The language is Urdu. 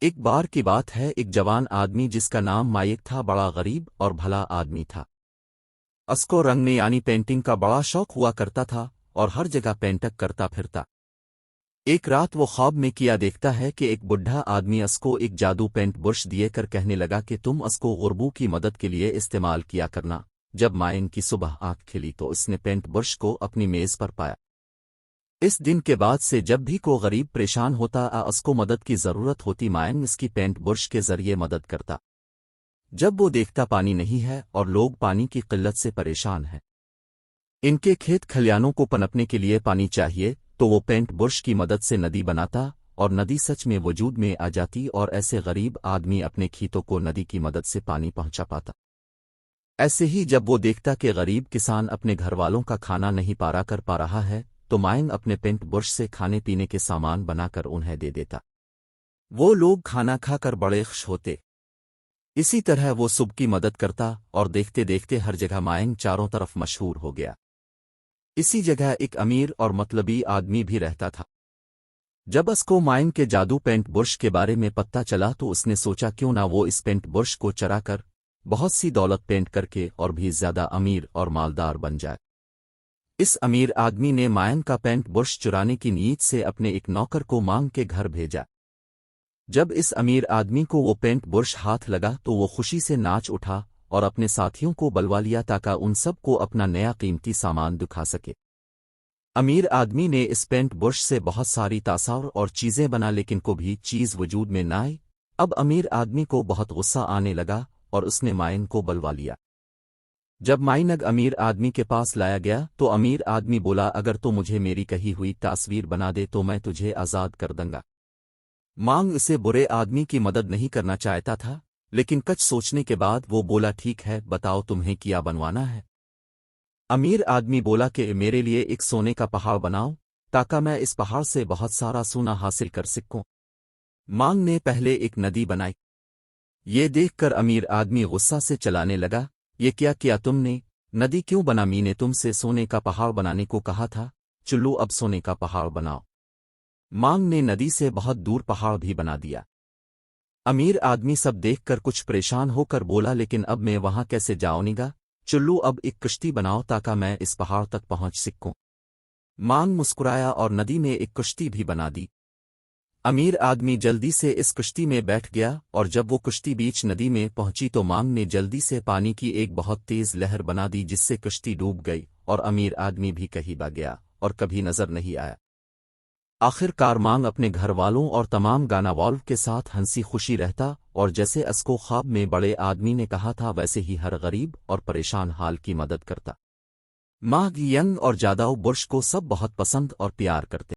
ایک بار کی بات ہے، ایک جوان آدمی جس کا نام مائک تھا بڑا غریب اور بھلا آدمی تھا۔ اس کو رنگنے یعنی پینٹنگ کا بڑا شوق ہوا کرتا تھا اور ہر جگہ پینٹک کرتا پھرتا۔ ایک رات وہ خواب میں کیا دیکھتا ہے کہ ایک بڈھا آدمی اس کو ایک جادو پینٹ برش دیے کر کہنے لگا کہ تم اس کو غربوں کی مدد کے لیے استعمال کیا کرنا۔ جب مائن کی صبح آنکھ کھلی تو اس نے پینٹ برش کو اپنی میز پر پایا۔ اس دن کے بعد سے جب بھی کوئی غریب پریشان ہوتا اس کو مدد کی ضرورت ہوتی مائن اس کی پینٹ برش کے ذریعے مدد کرتا۔ جب وہ دیکھتا پانی نہیں ہے اور لوگ پانی کی قلت سے پریشان ہیں، ان کے کھیت کھلیانوں کو پنپنے کے لیے پانی چاہیے، تو وہ پینٹ برش کی مدد سے ندی بناتا اور ندی سچ میں وجود میں آ جاتی اور ایسے غریب آدمی اپنے کھیتوں کو ندی کی مدد سے پانی پہنچا پاتا۔ ایسے ہی جب وہ دیکھتا کہ غریب کسان اپنے گھر والوں کا کھانا نہیں پا رہا ہے تو مائن اپنے پینٹ برش سے کھانے پینے کے سامان بنا کر انہیں دے دیتا۔ وہ لوگ کھانا کھا کر بڑے خوش ہوتے۔ اسی طرح وہ صبح کی مدد کرتا اور دیکھتے دیکھتے ہر جگہ مائن چاروں طرف مشہور ہو گیا۔ اسی جگہ ایک امیر اور مطلبی آدمی بھی رہتا تھا۔ جب اس کو مائن کے جادو پینٹ برش کے بارے میں پتہ چلا تو اس نے سوچا کیوں نہ وہ اس پینٹ برش کو چرا کر بہت سی دولت پینٹ کر کے اور بھی زیادہ امیر اور مالدار بن جائے۔ اس امیر آدمی نے مائن کا پینٹ برش چرانے کی نیت سے اپنے ایک نوکر کو مانگ کے گھر بھیجا۔ جب اس امیر آدمی کو وہ پینٹ برش ہاتھ لگا تو وہ خوشی سے ناچ اٹھا اور اپنے ساتھیوں کو بلوا لیا تاکہ ان سب کو اپنا نیا قیمتی سامان دکھا سکے۔ امیر آدمی نے اس پینٹ برش سے بہت ساری تصاویر اور چیزیں بنا لیکن کوئی بھی چیز وجود میں نہ آئی۔ اب امیر آدمی کو بہت غصہ آنے لگا اور اس نے مائن کو بلوا لیا۔ جب مائنگ امیر آدمی کے پاس لایا گیا تو امیر آدمی بولا اگر تو مجھے میری کہی ہوئی تصویر بنا دے تو میں تجھے آزاد کر دوں گا۔ مانگ اسے برے آدمی کی مدد نہیں کرنا چاہتا تھا، لیکن کچھ سوچنے کے بعد وہ بولا ٹھیک ہے، بتاؤ تمہیں کیا بنوانا ہے۔ امیر آدمی بولا کہ میرے لیے ایک سونے کا پہاڑ بناؤ تاکہ میں اس پہاڑ سے بہت سارا سونا حاصل کر سکوں۔ مانگ نے پہلے ایک ندی بنائی۔ یہ دیکھ کر امیر آدمی غصہ سے چلانے لگا، یہ کیا کیا تم نے؟ ندی کیوں بنا؟ میں نے تم سے سونے کا پہاڑ بنانے کو کہا تھا، چلو اب سونے کا پہاڑ بناؤ۔ مانگ نے ندی سے بہت دور پہاڑ بھی بنا دیا۔ امیر آدمی سب دیکھ کر کچھ پریشان ہو کر بولا لیکن اب میں وہاں کیسے جاؤں گا؟ چلو اب ایک کشتی بناؤ تاکہ میں اس پہاڑ تک پہنچ سکوں۔ مانگ مسکرایا اور ندی میں ایک کشتی بھی بنا دی۔ امیر آدمی جلدی سے اس کشتی میں بیٹھ گیا اور جب وہ کشتی بیچ ندی میں پہنچی تو مانگ نے جلدی سے پانی کی ایک بہت تیز لہر بنا دی جس سے کشتی ڈوب گئی اور امیر آدمی بھی کہیں بھاگ گیا اور کبھی نظر نہیں آیا۔ آخر کار مانگ اپنے گھر والوں اور تمام گانا والوں کے ساتھ ہنسی خوشی رہتا اور جیسے اس کو خواب میں بڑے آدمی نے کہا تھا ویسے ہی ہر غریب اور پریشان حال کی مدد کرتا۔ مانگ ینگ اور جادو برش کو سب بہت پسند اور پیار کرتے۔